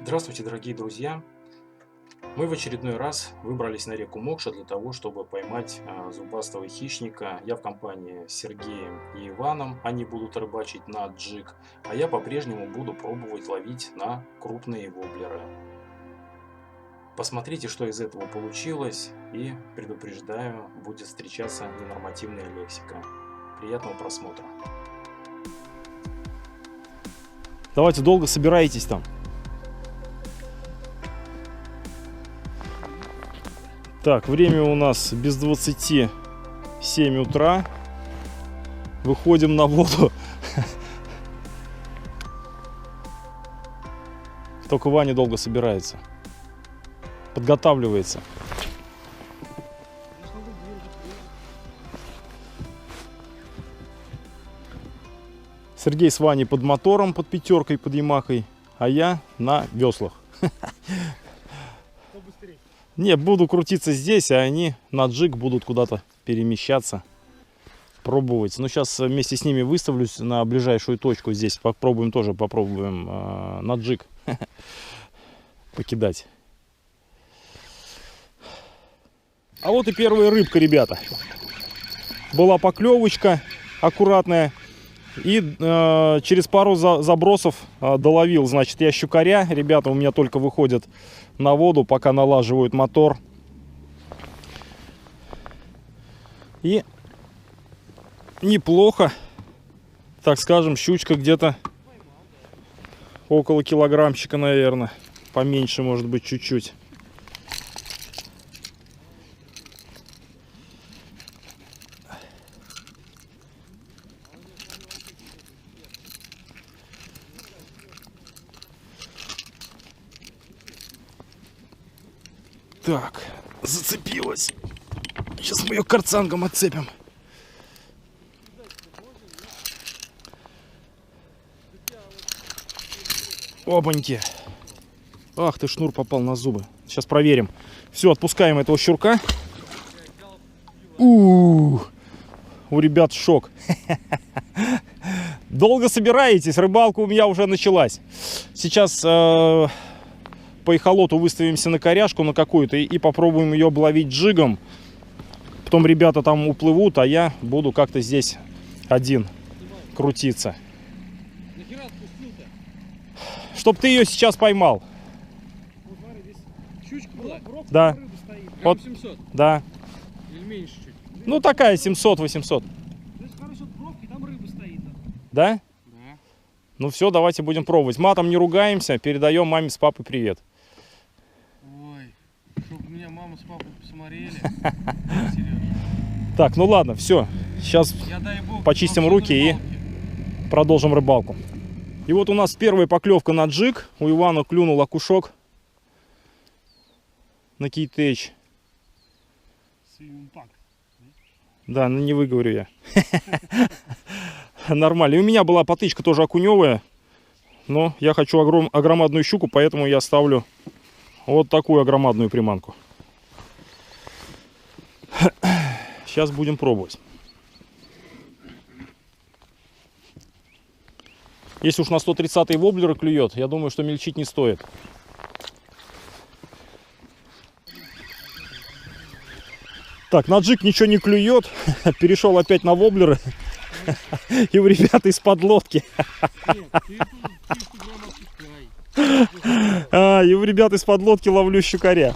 Здравствуйте, дорогие друзья! Мы в очередной раз выбрались на реку Мокша для того, чтобы поймать зубастого хищника. Я в компании с Сергеем и Иваном. Они будут рыбачить на джиг, а я по-прежнему буду пробовать ловить на крупные воблеры. Посмотрите, что из этого получилось, и предупреждаю, будет встречаться ненормативная лексика. Приятного просмотра! Давайте, долго собираетесь там? Так, время у нас без 27 утра. Выходим на воду. Только Ваня долго собирается. Подготавливается. Сергей с Ваней под мотором, под пятеркой, под Ямахой, а я на веслах. Не, буду крутиться здесь, а они на джиг будут куда-то перемещаться, пробовать. Но сейчас вместе с ними выставлюсь на ближайшую точку здесь. Попробуем на джиг покидать. А вот и первая рыбка, ребята. Была поклевочка аккуратная. И через пару забросов доловил, значит, я щукаря. Ребята у меня только выходят на воду, пока налаживают мотор. И неплохо, так скажем, щучка где-то около килограммчика, наверное. Поменьше, может быть, чуть-чуть. Так, зацепилась. Сейчас мы ее карцангом отцепим. Опаньки. Ах ты, шнур попал на зубы. Сейчас проверим. Все, отпускаем этого щурка. У ребят шок. Долго собираетесь? Рыбалка у меня уже началась. Сейчас по эхолоту выставимся на коряшку на какую-то и попробуем ее обловить джигом. Потом ребята там уплывут, а я буду как-то здесь один крутиться. Чтоб ты ее сейчас поймал. Вот смотри, здесь щучка была. Да. Рыба стоит. Вот. 700. Да. Или меньше чуть. Ну такая 700-800. Здесь хорошо пробки, там рыба стоит. Да? Да. Ну все, давайте будем пробовать. Матом не ругаемся, передаем маме с папой привет. Ой, чтоб меня мама с папой посмотрели. Так, ну ладно, все. Сейчас Я, дай бог, почистим руки и продолжим рыбалку. И вот у нас первая поклевка на джиг. У Ивана клюнул окушок на кейтеч. Да, ну не выговорю я. Нормально. И у меня была потычка тоже окуневая. Но я хочу огромадную щуку, поэтому я ставлю вот такую огромадную приманку. Сейчас будем пробовать. Если уж на 130-й воблеры клюет, я думаю, что мельчить не стоит. Так, на джиг ничего не клюет. Перешел опять на воблеры. И у ребят из-под лодки. И у ребят из-под лодки ловлю щукаря.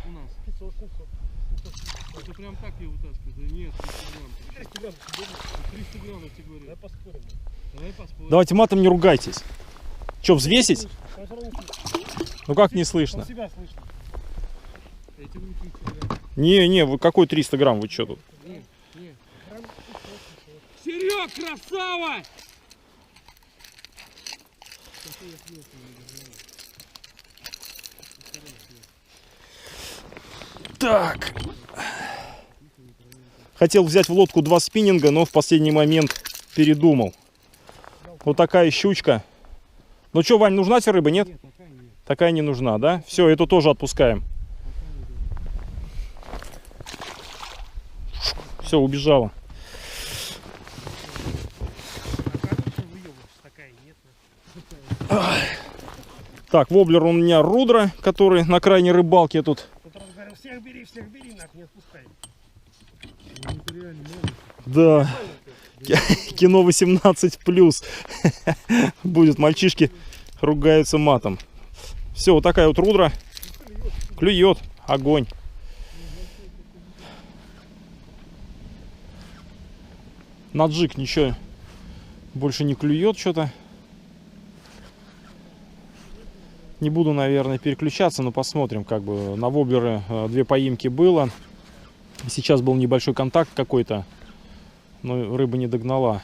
У нас. Это прям так ее вытаскивают? Да нет, 300 грамм. 300 грамм, я тебе говорю. Давай поспорим. Давай поспорим. Давайте матом не ругайтесь. Че, взвесить? Ну как не слышно? Себя слышно. Не, вы какой 300 грамм? Вы что тут? Серег, красава! Так. Хотел взять в лодку 2 спиннинга, но в последний момент передумал. Вот такая щучка. Ну что, Вань, нужна тебе рыба, нет? Такая не нужна, да? Все, эту тоже отпускаем. Все, убежала. Так, воблер у меня Рудра, который на крайней рыбалке тут. Всех бери, нахуй, не отпускай. Да. Кино 18+. Будет, мальчишки ругаются матом. Все, вот такая вот Рудра. Клюет. Огонь. На джиг ничего больше не клюет что-то. Не буду, наверное, переключаться, но посмотрим, как бы. На воблеры 2 поимки было. Сейчас был небольшой контакт какой-то, но рыба не догнала,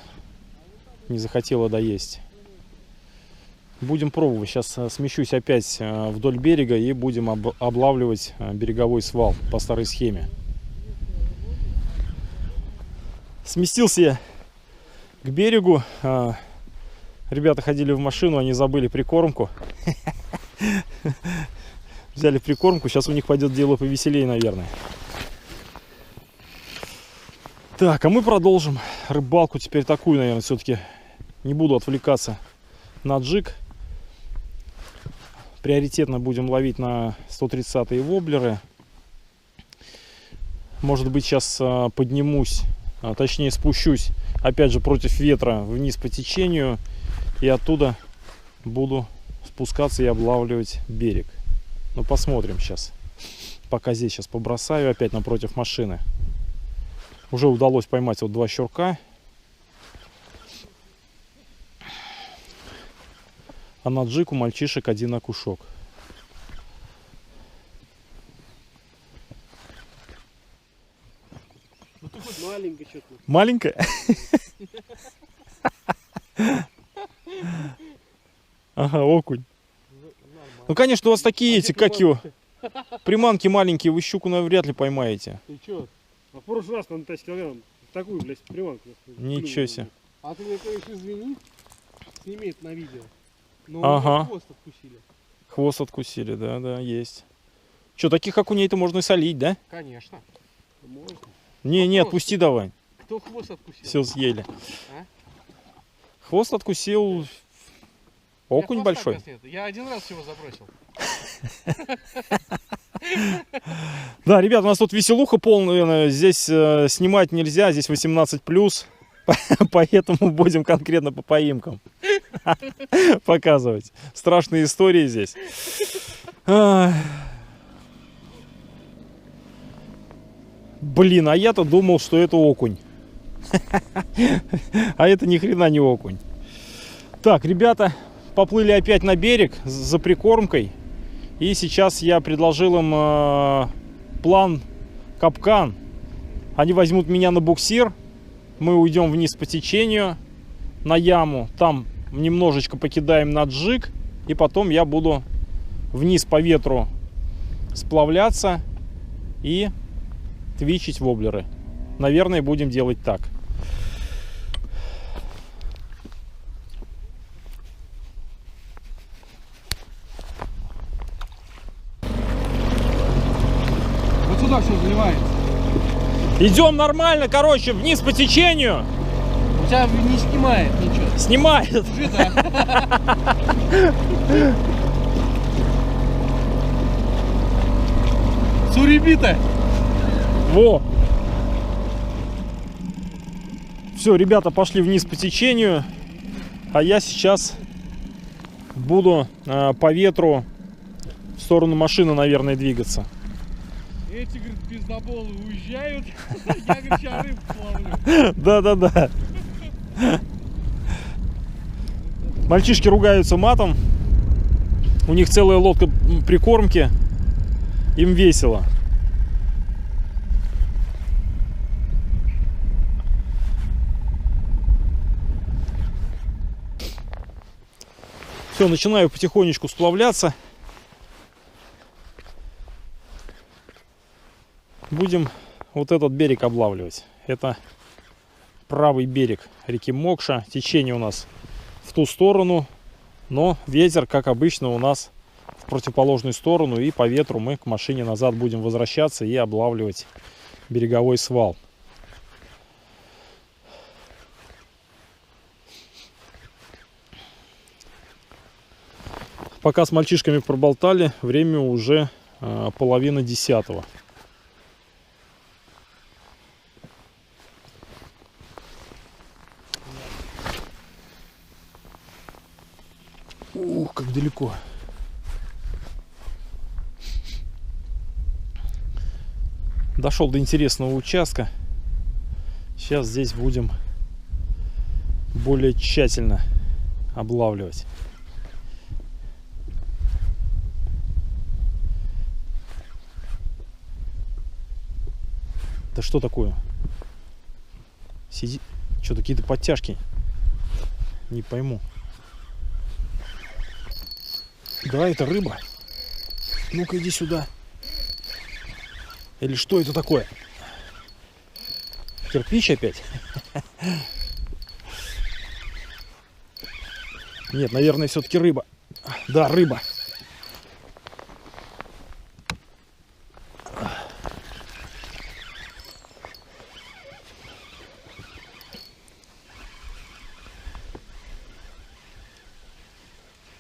не захотела доесть. Будем пробовать. Сейчас смещусь опять вдоль берега и будем облавливать береговой свал по старой схеме. Сместился я к берегу. Ребята ходили в машину, они забыли прикормку. Взяли прикормку, сейчас у них пойдет дело повеселее, наверное. Так, а мы продолжим рыбалку. Теперь такую, наверное, все-таки не буду отвлекаться на джиг. Приоритетно будем ловить на 130-е воблеры. Может быть, сейчас поднимусь, точнее спущусь, опять же, против ветра вниз по течению. И оттуда буду спускаться и облавливать берег. Ну, посмотрим сейчас. Пока здесь сейчас побросаю опять напротив машины. Уже удалось поймать вот 2 щурка. А на джиг у мальчишек 1 окушок. Ну ты хоть маленькая что-то. Маленькая? Ага, окунь. Ну, конечно, у вас такие эти, как его, приманки маленькие, вы щуку, наверное, вряд ли поймаете. Ты чё? А в прошлый раз на 10 килограмм такую, блядь, приманку. Ничего себе. А ты мне, конечно, извини, сними это на видео. Но Ага. хвост откусили. Хвост откусили, да, да, есть. Что, таких окуней-то можно и солить, да? Конечно. Можно. Не, отпусти давай. Кто хвост откусил? Все съели. А? Хвост откусил окунь Хвоста, большой. оказывается, нет. Я 1 раз его забросил. Да, ребят, у нас тут веселуха полная. Здесь снимать нельзя, здесь 18+. Поэтому будем конкретно по поимкам показывать. Страшные истории здесь. Блин, а я-то думал, что это окунь. А это ни хрена не окунь. Так, ребята поплыли опять на берег за прикормкой. И сейчас я предложил им план капкан. Они возьмут меня на буксир. Мы уйдем вниз по течению на яму. Там немножечко покидаем на джиг. И потом я буду вниз по ветру сплавляться и твичить воблеры. Наверное, будем делать так. Вот сюда все заливается. Идем нормально, короче, вниз по течению. У тебя не снимает ничего. Снимает. Уже да. Суребита. Во. Все, ребята пошли вниз по течению. А я сейчас буду по ветру в сторону машины, наверное, двигаться. Эти, говорит, пиздоболы уезжают. Я, говорит, сейчас рыбку ловлю. Да. Мальчишки ругаются матом. У них целая лодка прикормки. Им весело. Все, начинаю потихонечку сплавляться. Будем вот этот берег облавливать. Это правый берег реки Мокша. Течение у нас в ту сторону, но ветер, как обычно, у нас в противоположную сторону. И по ветру мы к машине назад будем возвращаться и облавливать береговой свал. Пока с мальчишками проболтали, время уже 9:30. Ух, как далеко. Дошел до интересного участка. Сейчас здесь будем более тщательно облавливать. Да что такое? Сиди. Что, какие-то подтяжки? Не пойму. Да, это рыба. Ну-ка, иди сюда. Или что это такое? Кирпич опять? Нет, наверное, все-таки рыба. Да, рыба.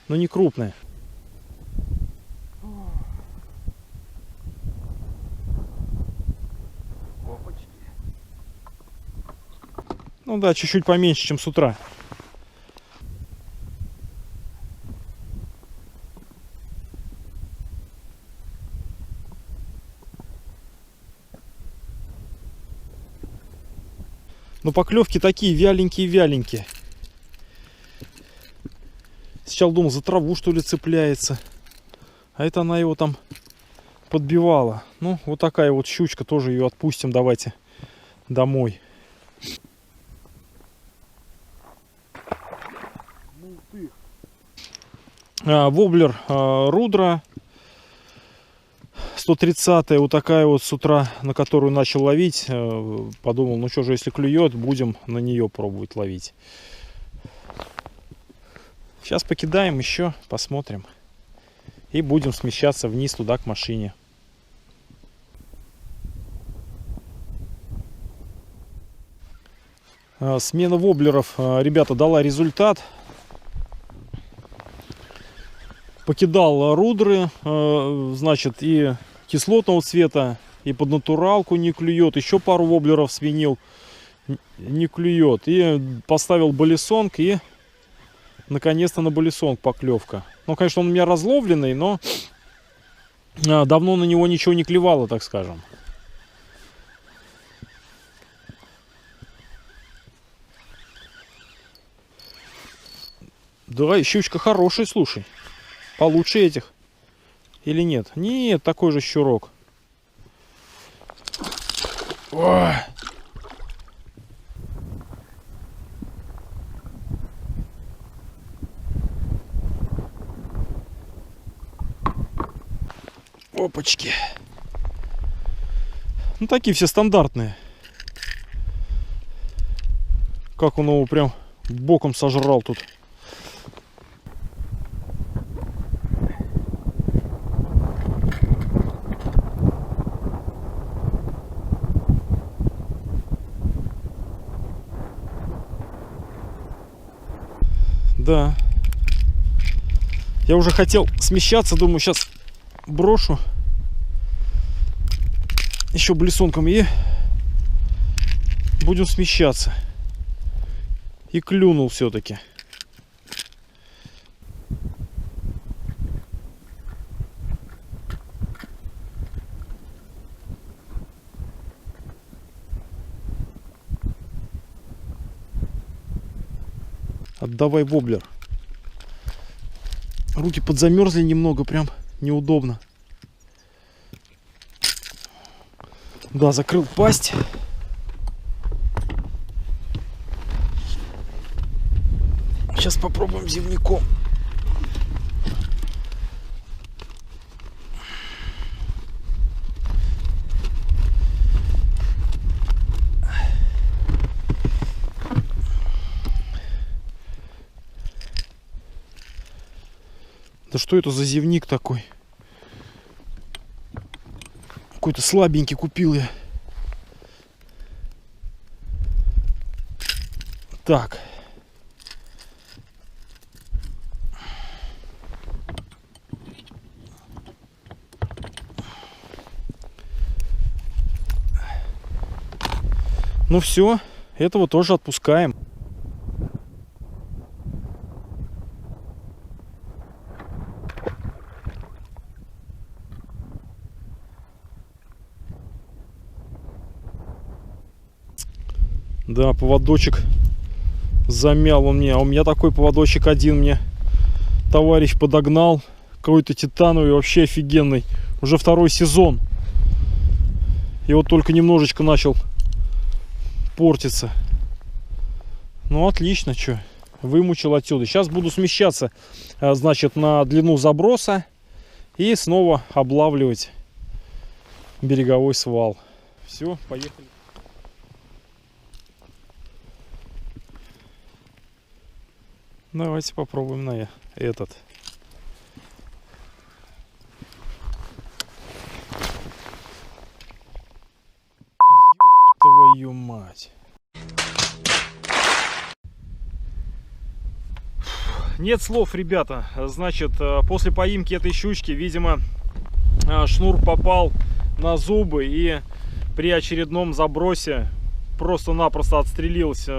Но не крупная. Ну да, чуть-чуть поменьше, чем с утра. Но поклевки такие вяленькие-вяленькие. Сначала думал, за траву что ли цепляется. А это она его там подбивала. Ну, вот такая вот щучка. Тоже ее отпустим. Давайте домой. Воблер Рудра 130-я, вот такая вот с утра, на которую начал ловить. Подумал, ну что же, если клюет, будем на нее пробовать ловить. Сейчас покидаем еще, посмотрим. И будем смещаться вниз туда, к машине. Смена воблеров, ребята, дала результат. Покидал рудры, значит, и кислотного цвета, и под натуралку не клюет. Еще пару воблеров сменил, не клюет. И поставил баллисонг, и наконец-то на баллисонг поклевка. Ну, конечно, он у меня разловленный, но давно на него ничего не клевало, так скажем. Да, щучка хорошая, слушай. Получше этих. Или нет? Нет, такой же щурок. Ой. Опачки. Ну, такие все стандартные. Как он его прям боком сожрал тут. Да. Я уже хотел смещаться, думаю, сейчас брошу еще баллисонком и будем смещаться. И клюнул все-таки. Отдавай воблер. Руки подзамерзли немного, прям неудобно. Да, закрыл пасть. Сейчас попробуем зевником. Да что это за зевник такой? Какой-то слабенький купил я. Так. Ну все, этого тоже отпускаем. Да, поводочек замял он мне. А у меня такой поводочек один мне товарищ подогнал. Какой-то титановый, вообще офигенный. Уже второй сезон. И вот только немножечко начал портиться. Ну, отлично, что. Вымучил отсюда. Сейчас буду смещаться, значит, на длину заброса. И снова облавливать береговой свал. Все, поехали. Давайте попробуем на этот. Ёб твою мать. Нет слов, ребята. Значит, после поимки этой щучки, видимо, шнур попал на зубы и при очередном забросе просто-напросто отстрелился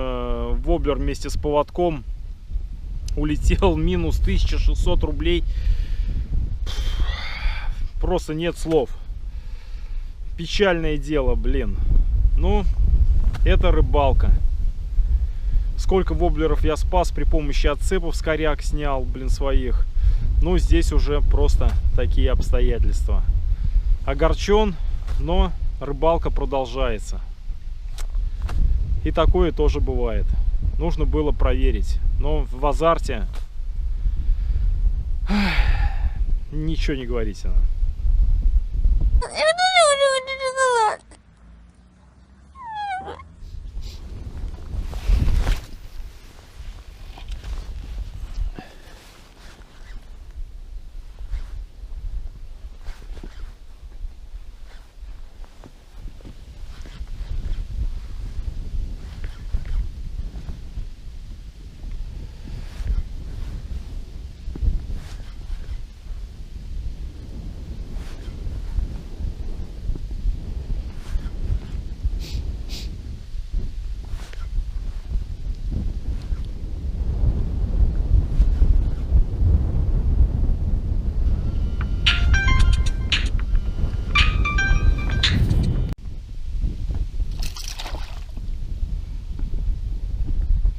воблер вместе с поводком. Улетел минус 1600 рублей. Просто нет слов. Печальное дело, блин. Ну, это рыбалка. Сколько воблеров я спас при помощи отцепов, с коряк снял, блин, своих. Ну, здесь уже просто такие обстоятельства. Огорчен, но рыбалка продолжается. И такое тоже бывает. Нужно было проверить. Но в азарте ничего не говорите.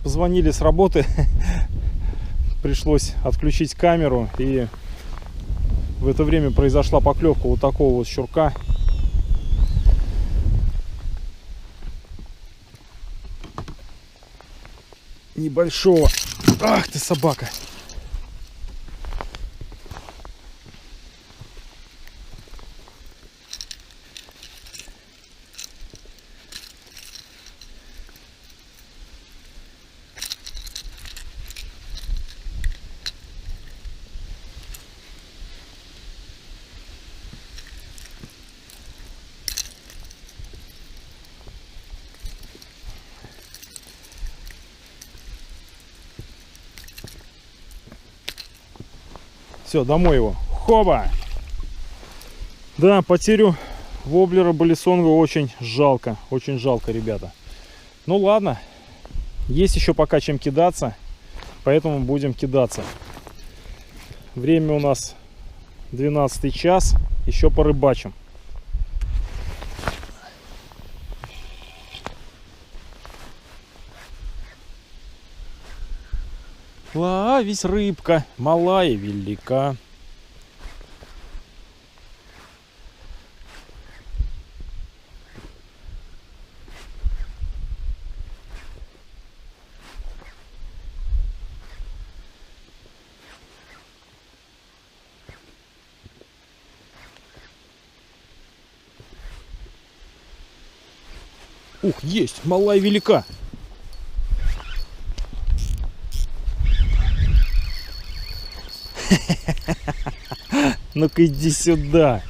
Позвонили с работы, пришлось отключить камеру, и в это время произошла поклевка вот такого вот щурка. Небольшого. Ах ты, собака! Все, домой его. Хоба! Да, потерю воблера баллисонга очень жалко, ребята. Ну ладно, есть еще пока чем кидаться, поэтому будем кидаться. Время у нас 12 час, еще порыбачим. Ловись, рыбка, малая, велика. Ух, есть, малая, велика. Ну-ка иди сюда.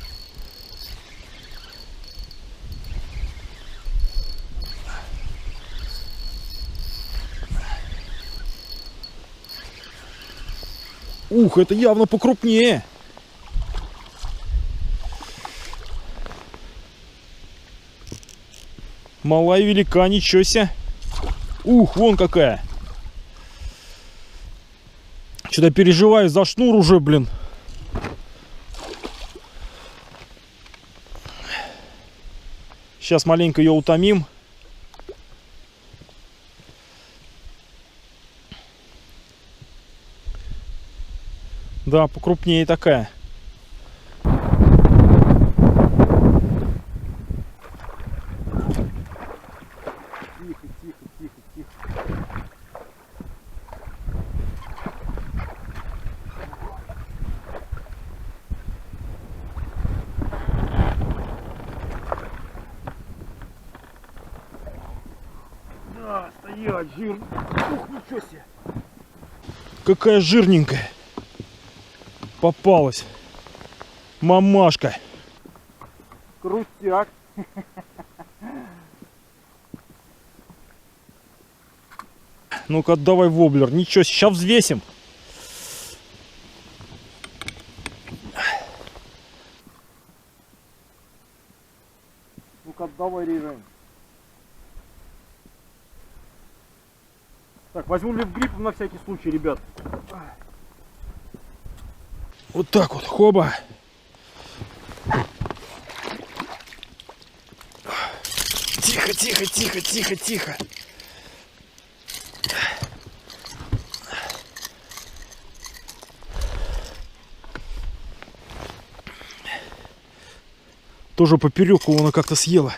Ух, это явно покрупнее. Малая велика, ничего себе. Ух, вон какая. Что-то переживаю за шнур уже, блин. Сейчас маленько ее утомим. Да, покрупнее такая. Тихо, тихо, тихо, тихо. Да, стоять, жир. Ух, ничего себе. Какая жирненькая. Попалась. Мамашка. Крутяк. Ну-ка, давай воблер. Ничего, сейчас взвесим. Ну-ка, давай режем. Так, возьму лифт-грипп на всякий случай, ребят. Вот так вот, хоба. Тихо, тихо, тихо, тихо, тихо. Тоже попереку она как-то съела.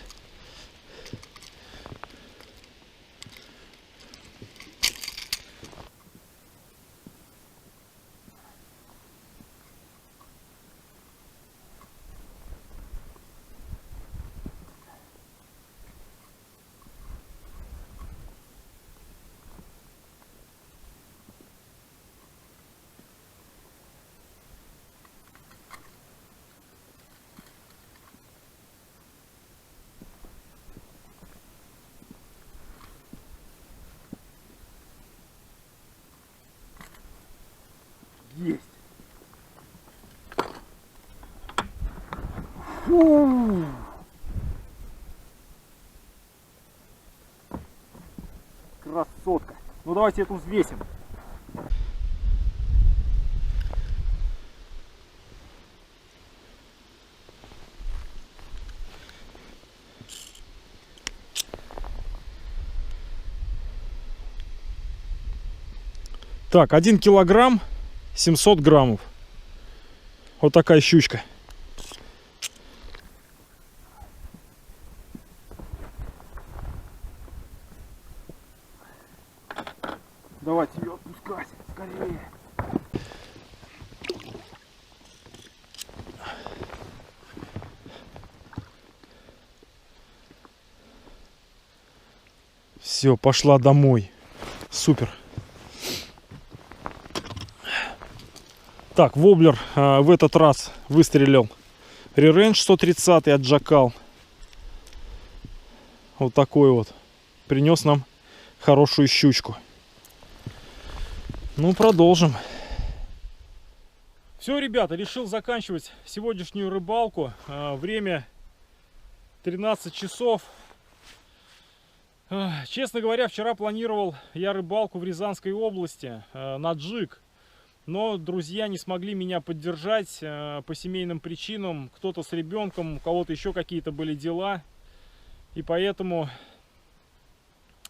Есть. Фу. Красотка. Ну давайте эту взвесим. Так, 1 килограмм 700 граммов. Вот такая щучка. Давайте ее отпускать скорее. Все, пошла домой. Супер. Так, воблер в этот раз выстрелил Re-Range 130 от Джакал. Вот такой вот. Принес нам хорошую щучку. Ну, продолжим. Все, ребята, решил заканчивать сегодняшнюю рыбалку. Время 13 часов. Честно говоря, вчера планировал я рыбалку в Рязанской области на джиг. Но друзья не смогли меня поддержать по семейным причинам. Кто-то с ребенком, у кого-то еще какие-то были дела. И поэтому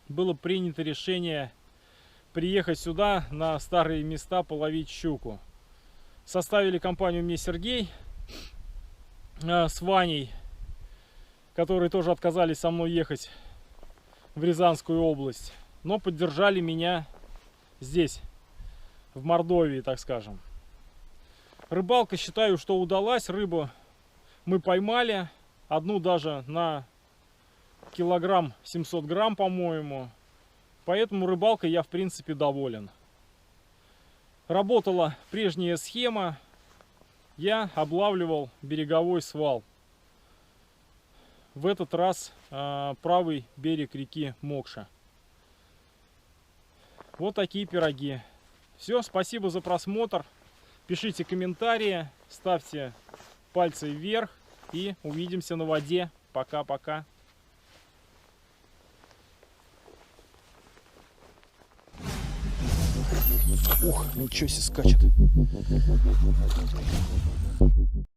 было принято решение приехать сюда, на старые места, половить щуку. Составили компанию мне Сергей с Ваней, которые тоже отказались со мной ехать в Рязанскую область. Но поддержали меня здесь, в Мордовии, так скажем. Рыбалка, считаю, что удалась. Рыбу мы поймали. Одну даже на килограмм 700 грамм, по-моему. Поэтому рыбалкой я, в принципе, доволен. Работала прежняя схема. Я облавливал береговой свал. В этот раз правый берег реки Мокша. Вот такие пироги. Все, спасибо за просмотр. Пишите комментарии, ставьте пальцы вверх и увидимся на воде. Пока-пока. Ух, ничего себе скачет.